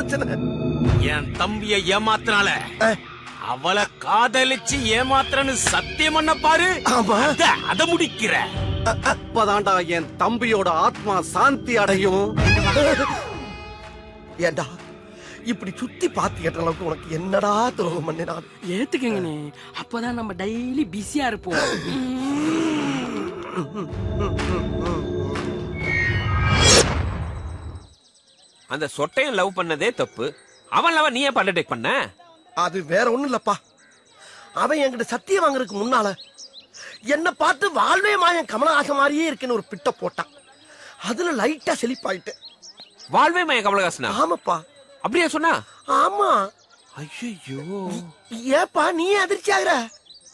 பிரச்சனை? என் தம்பிய ஏமாத்தினால அவளை காதலிச்சு ஏமாத்துறன்னு சத்தியம் பண்ண பாரு. அத முடிக்கிற. அப்பதான்டா என் தம்பியோட ஆத்மா சாந்தி அடையும். ஏண்டா இப்படி சுத்தி பாத்து கேட்ட அளவுக்கு உனக்கு என்னடா துரோகம் பண்ணினான்? ஏத்துக்கங்கண்ணே, அப்பதான் நம்ம டெய்லி பிஸியா இருப்போம். அந்த சொட்டையன் லவ் பண்ணதே தப்பு. அவன் லவ் நீ ஏன் அண்டர்டேக் பண்ண? அது வேற ஒண்ணும் இல்லப்பா. அவன் என்கிட்ட சத்தியம் வாங்குறதுக்கு முன்னால என்ன பார்த்து வாழ்வே மாயன் கமலஹாசன் மாதிரியே இருக்குன்னு ஒரு பிட்ட போட்டான். அதுல லைட்டா செழிப்பாயிட்டு. வாழ்வே மாயன் கமலஹாசனா? ஆமாப்பா. அப்படியே சொன்னா? ஆமா. ஐயோ, ஏப்பா நீ அதிர்ச்சி ஆகுற?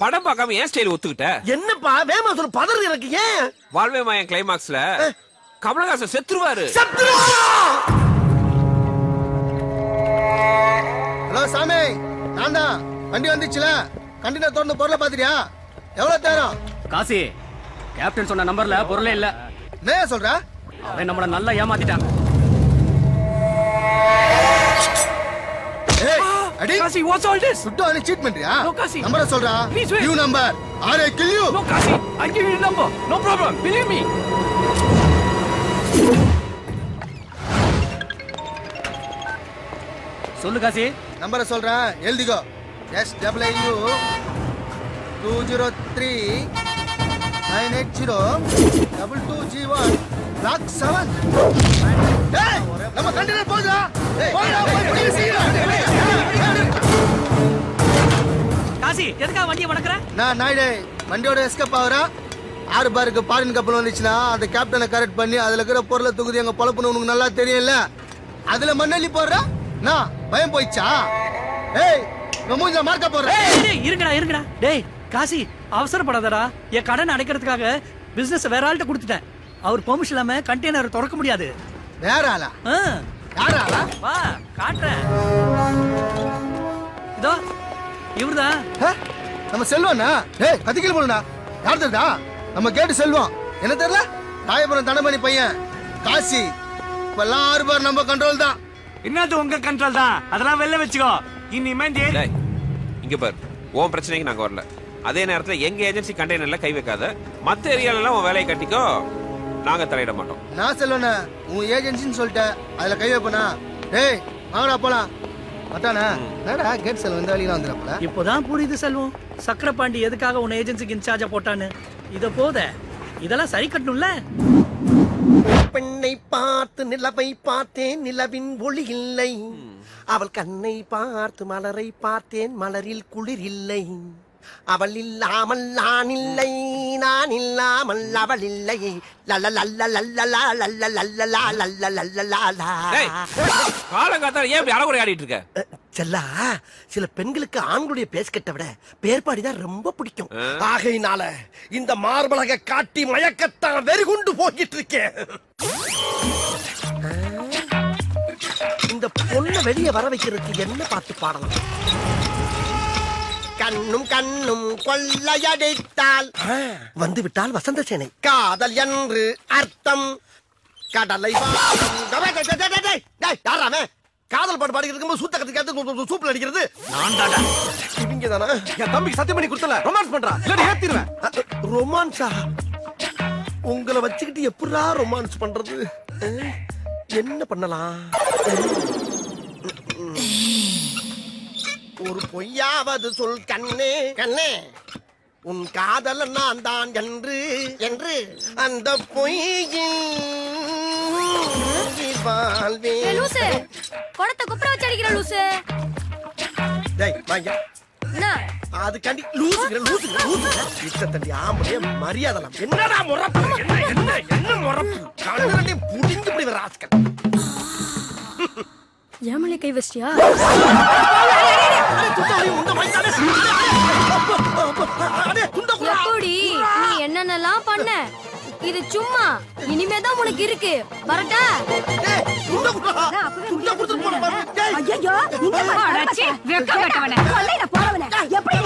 படம் பார்க்காம ஏன் ஸ்டைல் ஒத்துக்கிட்ட? என்னப்பா வேமா சொல்ல பதறு எனக்கு. ஏன் வாழ்வே மாயன் கிளைமாக்ஸ்ல கமலஹாசன் செத்துருவாரு. ஹலோ சாமி, நான் தான். வண்டி வந்துச்சுல, கண்டினர் திறந்து பொருளை பாத்துறியா? எவ்வளவு தேரம்? காசி, கேப்டன் சொன்ன நம்பர்ல பொருளே இல்ல. என்ன சொல்ற? அவன் நம்மள நல்லா ஏமாத்திட்டான். ஏய் அடி காசி, what's all this? சுட்டு அவனை சீட் பண்றியா? No, காசி. நம்பரை சொல்றா. Please wait. New number. ஆரே கில் யூ. No, Kasi, I give you the number. No problem. Believe me. சொல்லு காசி. நம்பரை சொல்றேன், எழுதிக்கோ. SWU 203 980 22G1 Block 7. ஏய் நம்ம கண்டினர் போகுதா? போடா, போய் புடி சீக்கிரம். காசி, எதுக்கா வண்டியை வணக்கற? நான் நாயுடு வண்டியோட எஸ்கேப் ஆகுறா. 6 பாருக்கு பாரின் கப்பல் வந்துச்சுன்னா அந்த கேப்டனை கரெக்ட் பண்ணி அதுல இருக்கிற பொருளை தூக்குது எங்க பொழப்புன்னு உனக்கு நல்லா தெரியும்ல. அதுல மண்ணள்ளி போடுற நான் பயம் போயிடுச்சா? ஏய் மூஞ்சில மார்க்க போடுற. இருங்கடா. டேய் காசி, அவசரப்படாதடா. என் கடன் அடைக்கிறதுக்காக பிசினஸ் வேற ஆள்கிட்ட கொடுத்துட்டேன். அவர் பெர்மிஷன் இல்லாம கண்டெய்னர் திறக்க முடியாது. வேற ஆளா? யார் ஆளா? வா காட்டுறேன். இதோ இவர்தான். நம்ம செல்வம்னா? டேய் கத்திக்கல போலடா. யார் தெரியுதா? நம்ம கேட்டு செல்வம். என்ன தெரியல? ராயபுரம் தனமணி பையன் காசி. இப்பெல்லாம் 6 பேர் நம்ம கண்ட்ரோல் தான். என்னது உங்க கண்ட்ரோல் தான்? அதெல்லாம் வெளில வச்சுக்கோ. இனிமே இங்க பாரு, உன் பிரச்சனைக்கு நாங்க வரல. அதே நேரத்துல எங்க ஏஜென்சி கண்டெய்னர்ல கை வைக்காத. மத்த ஏரியால எல்லாம் உன் வேலையை கட்டிக்கோ, நாங்க தலையிட மாட்டோம். நான் செல்வன உன் ஏஜென்சின்னு சொல்லிட்டேன், அதுல கை வைப்பனா? டேய் வாங்கடா போலாம். அதானே என்னடா கேட் செல்வம் இந்த வழியில வந்துறப்பல. இப்போதான் புரியுது செல்வம், சக்கரபாண்டி எதுக்காக உன்னை ஏஜென்சிக்கு இன்சார்ஜா போட்டான்னு. இத போத இதெல்லாம் சரி கட்டணும்ல. பெண்ணை பார்த்து நிலவை பார்த்தேன், நிலவின் ஒளி இல்லை. அவள் கண்ணை பார்த்து மலரை பார்த்தேன், மலரில் குளிர் இல்லை. அவள் இல்லாமல் நான் இல்லை, நான் இல்லாமல் அவள் இல்லை. காலங்காத்தால ஏன் இப்படி அழகுறை ஆடிட்டு இருக்க? செல்லா, சில பெண்களுக்கு ஆண்களுடைய பேஸ்கட்டை விட பேர்பாடிதான் ரொம்ப பிடிக்கும். ஆகையினால இந்த மார்பலக காட்டி மயக்கத்தான் வெறிகுண்டு போகிட்டு இருக்கேன். இந்த பொண்ணை வெளியே வர வைக்கிறதுக்கு என்ன பார்த்து பாடலாம்? கண்ணும் கண்ணும் கொள்ளையடித்தால் வந்து விட்டால் வசந்த சேனை. காதல் என்று அர்த்தம் கடலை. காதல் பாட்டு பாடிக்கிறதுக்கு சூத்த கத்துக்காது சூப்பில் அடிக்கிறது நான் தாடா. இவங்க தானே என் தம்பிக்கு சத்தியம் பண்ணி கொடுத்தல ரொமான்ஸ் பண்றா. இல்ல ஏத்திடுவேன். ரொமான்ஸா? உங்களை வச்சுக்கிட்டு எப்படா ரொமான்ஸ் பண்றது? என்ன பண்ணலாம்? ஒரு பொய்யாவது சொல் கண்ணே, கண்ணே உன் காதல நான் தான் என்று என்று அந்த பொய்யில் வாழ்வேன். லூசு கொடத்தை குப்புற வச்சு அடிக்கிற லூசு. டேய் வாங்க. அது கண்டி லூசுங்க லூசுங்க லூசுங்க இஷ்ட தண்டி ஆம்பளே மரியாதலாம். என்னடா முறப்பு? என்ன முறப்பு? கண்ணு புடிஞ்சு இப்படி வர ஆஸ்கல். ஏமலே கை வச்சியா? எப்படி நீ என்னென்னலாம் பண்ண? இது சும்மா, இனிமேதான் உனக்கு இருக்கு. வரட்டா? ஐயோ நீங்க பாடாச்சி வெக்கங்கட்டவனே கொல்லைல போறவனே எப்படி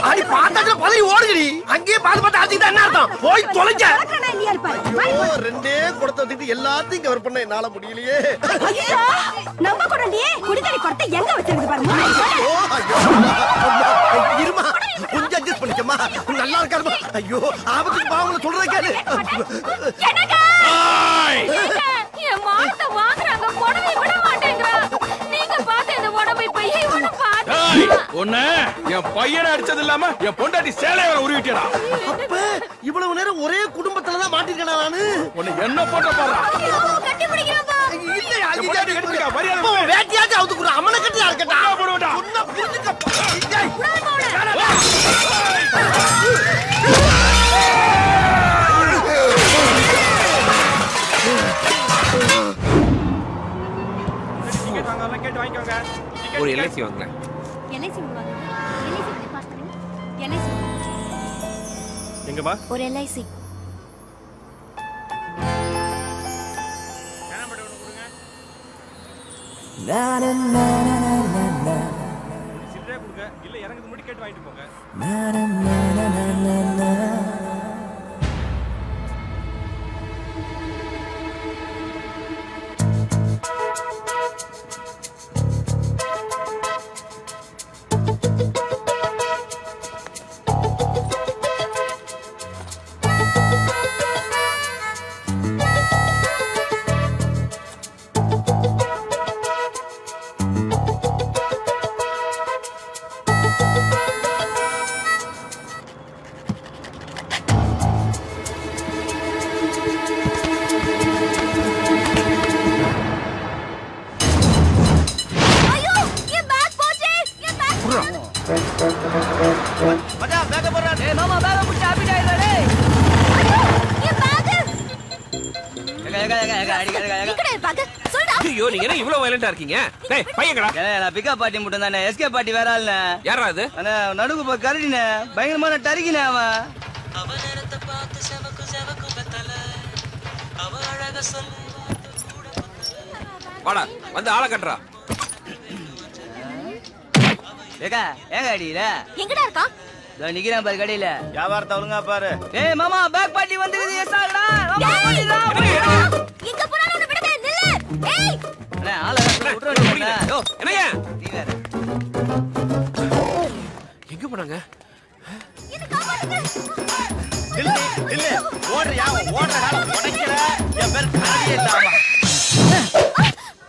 அடி பாத்தால பதறி ஓடுடி. அங்கேயே பாத்து பாத்து அடிச்சிட்டா என்ன அர்த்தம்? போய் தொலைங்க. ரெண்டே கொடுத்ததுக்கு எல்லாத்தையும் கவர் பண்ண என்னால முடியலையே. எங்க வச்சிருக்கு பாருங்க. ஓ, ஐயோ. இருமா கொஞ்சம் அட்ஜஸ்ட் பண்ணிக்கம்மா. நல்லா இருக்காருமா. ஐயோ ஆபத்துக்கு பாவங்களை சொல்றத கேளு. என் மானத்தை வாங்குறாங்க, புடவை விட மாட்டேங்கிறா. நீங்க பார்த்து இந்த புடவை போய் இவனை பார்த்து ஒண்ணு என் பையனை அடிச்சது இல்லாம என் பொண்டாட்டி சேலைய வர உருவிட்டா. அப்ப இவ்வளவு நேரம் ஒரே குடும்பத்துல தான் மாட்டிருக்கேன் நானு. உன்னை என்ன போட்ட பாரு. கட்டி பிடிக்கிறப்பா. இல்லையா என் பொண்டாட்டி கட்டிக்கா மரியாதை அப்போ வேட்டியாச்சும் அவுத்துக்குற அம்மனை கட்டியா இருக்கட்டா. போடுடா. சொன்னா புரிஞ்சுக்கப்பா. கேட்டு வாங்கிக்கோங்க. ஒரு எல்ஐசி வாங்கல. எல்ஐசி வாங்க. எல்ஐசி பாஸ் பண்ணுங்க. எல்ஐசி எங்கப்பா? ஒரு எல்ஐசி. சில்லறையா கொடுங்க. இல்ல இறங்குது முடி கேட்டு வாங்கிட்டு போங்க. மச்சான் பேக்க போறா. டேய் மாமா பேக்க புடிச்சு ஹாப்பி ஆயிடுடா டேய். என் பேக். ஏக இக்கடே பேக். சொல்டா. ஐயோ நீங்க என்ன இவ்வளவு வயலண்டா இருக்கீங்க? டேய் பையங்கடா. நான் பிக்கப் பார்ட்டி மட்டும் தானே. எஸ்கே பார்ட்டி வேற ஆள்ல. யாரா அது? அண்ணா நடுக்கு போ கரடினே. பயங்கரமான டரிக்கினே அவன். அவனரத்த பார்த்து செவக்கு பெத்தல அவ அழக சொல்லு வாடா வந்து ஆளை கட்டுறா. ஏகா ஏங்க அடியில எங்கடா இருக்கா? இதோ நிக்கிறேன் பாரு கடையில. வியாபாரத்தை ஒழுங்கா பாரு. டேய் மாமா பேக் பார்ட்டி வந்துருது. எஸ்ஆடா மாமா பண்ணிடா. எங்க போறானே உன்னை விடுங்க. நில்லு. ஏய் அண்ணா ஆளை விட்டுற வேண்டியது. யோ என்னங்க? நீ வேற. எங்க போனாங்க? என்ன காப்பாத்துங்க. இல்ல ஓடுறியா? ஓடுற காலம் உடைக்கிற. என் பேர் காரியே இல்லாம.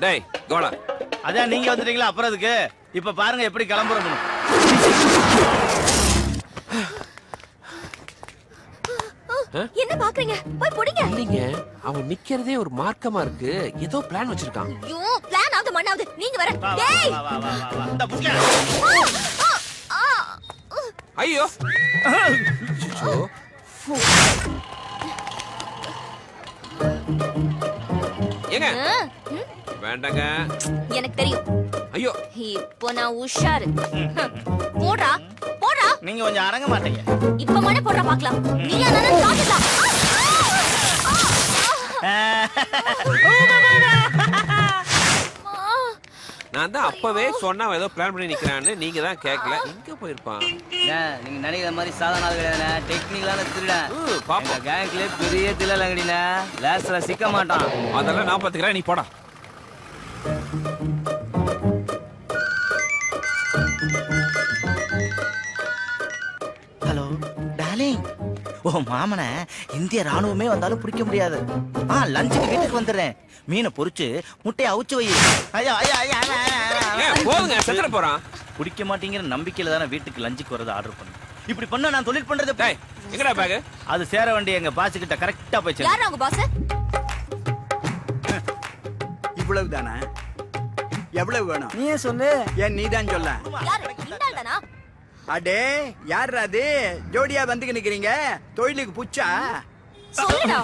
டேய் கோலா. அதான் நீங்க வந்துட்டீங்களா அப்புறம் அதுக்கு. இப்ப பாருங்க எப்படி கிளம்புறோம். என்ன பாக்குறீங்க? போய் புடிங்க. இல்லைங்க அவன் நிக்கிறதே ஒரு மார்க்கமா இருக்கு. ஏதோ பிளான் வச்சிருக்கான். ஐயோ பிளான் ஆகுது மண்ணாவுது. நீங்க வர. டேய் வா வா வா வா. இந்த புடிங்க. ஐயோ ஏங்க வேண்டாங்க. எனக்கு தெரியும். ஐயோ இப்போ நான் உஷாரு. போடா போடா. நீங்க கொஞ்சம் அடங்க மாட்டீங்க. இப்ப மணி போடுறா பாக்கலாம். நீ என்ன தாக்கிடலாம். நான் தான் அப்பவே சொன்னா அவன் ஏதோ பிளான் பண்ணி நிக்கிறான்னு. நீங்க தான் கேட்கல. எங்க போயிருப்பான்? நீங்க நினைக்கிற மாதிரி சாதாரண ஆள் கிடையாதுண்ணே. டெக்னிக்கலான திருடன். பாப்போம். கேங்க்ல பெரிய தில்லங்கடினே. லாஸ்ட்ல சிக்க மாட்டான். அதெல்லாம் நான் பாத்துக்கிறேன். நீ போடா. Hello darling. ஓ மாமன இந்திய ராணுவமே வந்தாலும் பிடிக்க முடியாது. லஞ்சுக்கு வீட்டுக்கு வந்துடுறேன். மீனை பொரிச்சு முட்டையை அவிச்சு வை. ஐயா ஐயா ஐயா போதுங்க செத்துற போறான். பிடிக்க மாட்டேங்கிற நம்பிக்கையில தானே வீட்டுக்கு லஞ்சுக்கு வரது ஆர்டர் பண்ணேன். இப்படி பண்ண நான் தொழில் பண்றது. டேய் எங்கடா பேக்? அது சேர வேண்டிய எங்க பாஸ் கிட்ட கரெக்டா போய் யார் அவங்க பாஸ்? இவ்வளவு தானா? எவ்வளவு வேணும்? நீயே சொல்லு. ஏன் நீதான் சொல்ல? யார் இந்தால் தானா? அடே யார் அது? ஜோடியா வந்து நிக்கிறீங்க. தொழிலுக்கு புச்சா? சொல்லுடா.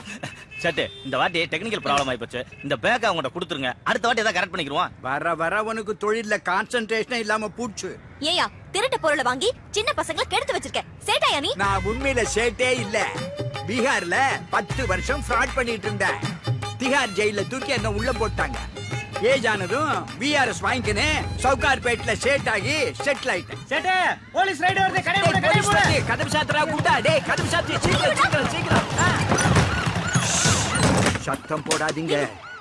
சட்டு இந்த வாட்டி டெக்னிக்கல் ப்ராப்ளம் ஆயிப்போச்சு. இந்த பேக் அவங்ககிட்ட கொடுத்துருங்க. அடுத்த வாட்டி ஏதாவது கரெக்ட் பண்ணிக்கிறோம். வர வர உனக்கு தொழில கான்சென்ட்ரேஷன் இல்லாம பூச்சு. ஏயா திருட்டு பொருளை வாங்கி சின்ன பசங்களை கெடுத்து வச்சிருக்க. சேட்டாயா நீ? நான் உண்மையில சேட்டே இல்ல. பீகார்ல 10 வருஷம் ஃப்ராட் பண்ணிட்டு இருந்தேன். திகார் ஜெயில தூக்கி என்ன உள்ள போட்டாங்க. ஏஜ் ஆனதும் விஆர்எஸ் வாங்கிக்கினே சவுகார்பேட்ல சேட் ஆகி செட்டில் ஆயிட்டேன். சேட்டே போலீஸ் ரைடு வருது. கதவு சாத்துறா குண்டா. டேய் கதவு சாத்து. சீக்கிரம் சீக்கிரம் சீக்கிரம். சத்தம் போடாதீங்க.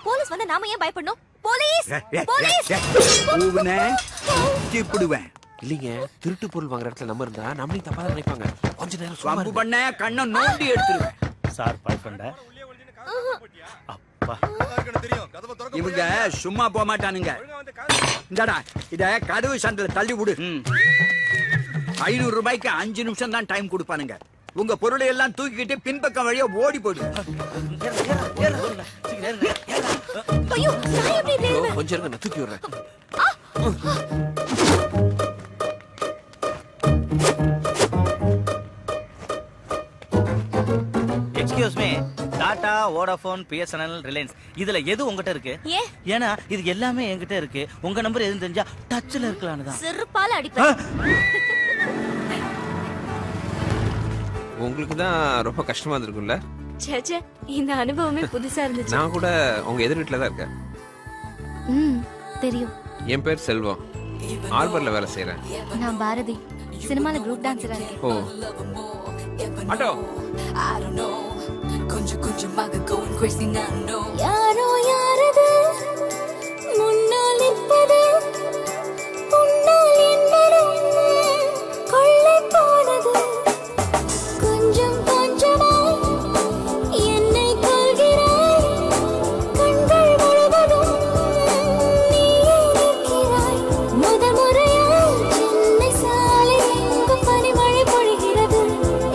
போலீஸ் வந்து நாம ஏன் பயப்படணும்? போலீஸ் கூப்பிடுவேன். இல்லைங்க, திருட்டு பொருள் வாங்குற இடத்துல நம்ம இருந்தா நம்மளையும் தப்பா தான் நினைப்பாங்க. கொஞ்ச நேரம் சும்மா வம்பு இருங்க. பண்ண கண்ணை நோண்டி எடுத்துருவேன். சார் பாய் ஃப்ரெண்டா அப்பா இவங்க சும்மா போக மாட்டானுங்க. இந்தடா இத கதவு சந்தில தள்ளி விடு. 500 ரூபாய்க்கு 5 நிமிஷம் தான் டைம் கொடுப்பானுங்க. உங்க பொருளை எல்லாம் தூக்கிக்கிட்டு பின்பக்கம் வழியா ஓடி போடு. ஐயோ நான் எப்படி தேடுவேன்? கொஞ்சம் இருங்க, நான் தூக்கி விடுறேன். Excuse me, Tata, Vodafone, BSNL, Reliance இதுல எது உங்ககிட்ட இருக்கு? ஏன்னா இது எல்லாமே என்கிட்ட இருக்கு. உங்க நம்பர் எதுவும் தெரிஞ்சா டச்ல இருக்கலாம்னு தான். செருப்பால அடிப்பேன். உங்களுக்கு தான் ரொம்ப கஷ்டமா இருந்திருக்கும்ல? சேச்சே, இந்த அனுபவமே புதுசா இருந்துச்சு. நான் கூட உங்க எதிர் வீட்டுல தான் இருக்கேன். தெரியும். என் பேர் செல்வம், ஆர்பர்ல வேலை செய்யறேன். நான் பாரதி, சினிமால குரூப் டான்சரா இருக்கேன். ஓ ஆட்டோ. யாரோ யாரது முன்னால் நிற்பது முன்னால் என்பதும் கொள்ளை போனது கொஞ்சம் கொஞ்சமாய் என்னை கொள்கிறாய் கண்கள் முழுவதும் நீயே நிற்கிறாய் முதல் முறையாய் சென்னை சாலை எங்கும் பனிமழை பொழிகிறது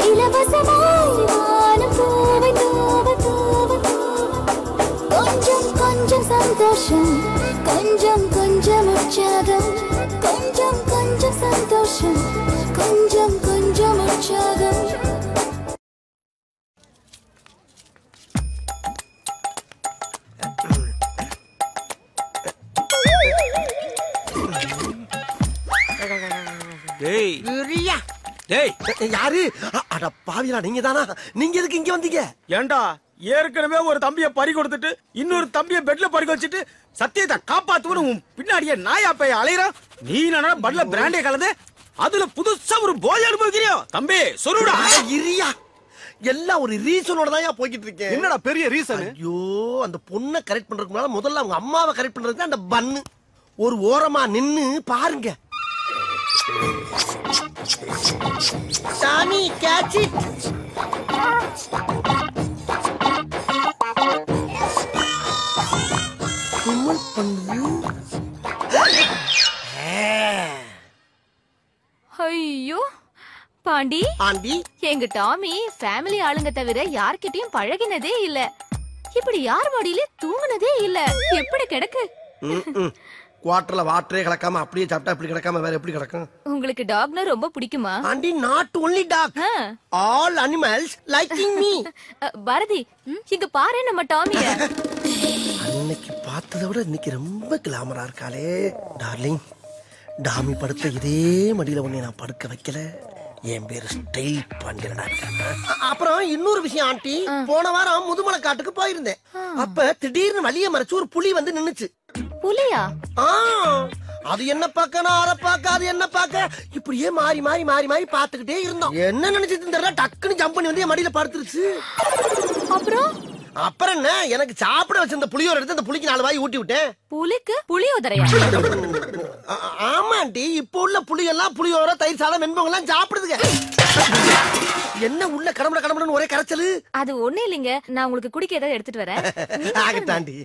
இலவசமாய் வானம் தூவை தூவ தூவ கொஞ்சம் கொஞ்சம் சந்தோஷம் கொஞ்சம் கொஞ்சம் உற்சாகம் கொஞ்சம் கொஞ்சம் சந்தோஷம் கொஞ்சம் கொஞ்சம் உற்சாகம் டேய் டேய் யாரு? அட பாவியா, நீங்க தானா? நீங்க எதுக்கு இங்க வந்தீங்க? ஏண்டா ஏற்கனவே ஒரு தம்பியை பறி கொடுத்துட்டு இன்னொரு தம்பியை பெட்ல பறி வச்சுட்டு சத்தியத்தை காப்பாத்துவனு உன் பின்னாடியே நாயா பைய அலையறான். நீ என்ன பட்ல பிராண்டே கலந்து அதுல புதுசா ஒரு போய் அனுபவிக்கிறியோ? தம்பி சொல்லுடா. இரியா, எல்லாம் ஒரு ரீசனோட தான் போய்கிட்டு இருக்கேன். என்னடா பெரிய ரீசன்? ஐயோ, அந்த பொண்ணை கரெக்ட் பண்றதுக்கு முன்னால முதல்ல அவங்க அம்மாவை கரெக்ட் பண்றதுக்கு அந்த பன்னு ஒரு ஓரமா நின்னு பாருங்க. சாமி கேட்ச் இட். கும்மல் பண்ணு. ஐயோ பாண்டி, ஆண்டி, எங்க டாமி ஃபேமிலி ஆளுங்க தவிர யார்கிட்டயும் பழகினதே இல்ல. இப்படி யார் மடியில தூங்குனதே இல்ல. எப்படி கிடக்கு? குவாட்டர்ல வாட்டரே கலக்காம அப்படியே சாப்பிட்டா இப்படி கிடக்காம வேற எப்படி கிடக்கும்? உங்களுக்கு டாக்னா ரொம்ப பிடிக்குமா? Aunty, not only dog, all animals liking me. Bharathi, இங்க பாரு நம்ம டாமிய. அன்னைக்கு பார்த்ததை விட இன்னைக்கு ரொம்ப கிளாமரா இருக்காளே. டார்லிங், டாமி படுத்த இதே மடியில உன்னை நான் படுக்க வைக்கல. என் பேரு ஸ்டைல் பாண்டியனா. அப்புறம் இன்னொரு விஷயம் ஆண்டி, போன வாரம் முதுமலை காட்டுக்கு போயிருந்தேன். அப்ப திடீர்னு வழிய மறைச்சு ஒரு புலி வந்து நின்னுச்சு. புலியா? அது என்ன பாக்க, நான் அரை பாக்க, அது என்ன பாக்க, இப்படியே மாறி மாறி மாறி மாறி பாத்துக்கிட்டே இருந்தோம். என்ன நினைச்சிட்டு தெரியல, டக்குன்னு ஜம்ப் பண்ணி வந்து என் மடியில படுத்துருச்சு. அப்புறம் என்ன, எனக்கு சாப்பிட வச்சிருந்த புளியோர எடுத்து அந்த புலிக்கு 4 வாய் ஊட்டி விட்டேன். புலிக்கு புளியோதரையா? ஆமாண்டி, இப்ப உள்ள புளியெல்லாம் புளியோர, தயிர் சாதம், வெண்பொங்கல்லாம் சாப்பிடுதுங்க. என்ன உள்ள கடம்பட கடம்படன்னு ஒரே கரைச்சலு? அது ஒண்ணு இல்லைங்க, நான் உங்களுக்கு குடிக்க ஏதாவது எடுத்துட்டு வரேன். ஆகட்டாண்டி.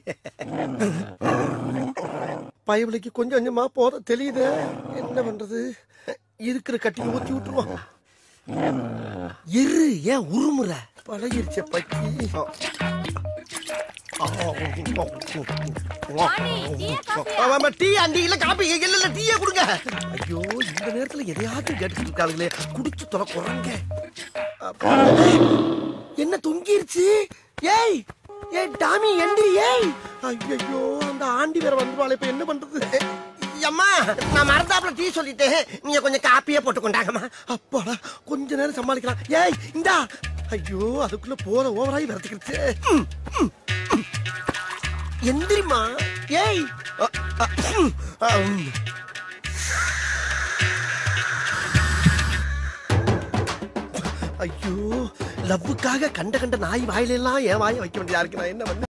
பயவலிக்கு கொஞ்சம் கொஞ்சமா போத தெரியுது. என்ன பண்றது, இருக்கிற கட்டி ஊத்தி விட்டுருவோம். இரு, ஏன் உருமுற? பழகிருச்ச பக்கி. டீ ஆண்டி, இல்ல காப்பி, இல்ல டீயே கொடுங்க. ஐயோ, இந்த நேரத்துல எதையாச்சும் கேட்டுட்டு இருக்காளுங்களே, குடிச்சு தொலை குறங்க. என்ன தொங்கிருச்சு? ஏய் ஏய் டாமி, எந்திரி. ஏய், ஐயோ, அந்த ஆண்டி வேற வந்துருவாளே, இப்ப என்ன பண்றது? அம்மா, நான் மறந்தாப்புல டீ சொல்லிட்டேன், நீங்க கொஞ்சம் காப்பியே போட்டு கொண்டாங்கம்மா. அப்பாடா, கொஞ்ச நேரம் சமாளிக்கலாம். ஏய் இந்தா. ஐயோ, அதுக்குள்ள போற ஓவராய் வரதுக்கிடுச்சு. எந்திரிமா. ஏய், ஐயோ, லவ்வுக்காக கண்ட கண்ட நாய் வாயிலெல்லாம் என் வாயை வைக்க வேண்டியதா இருக்கு. நான் என்ன பண்ண?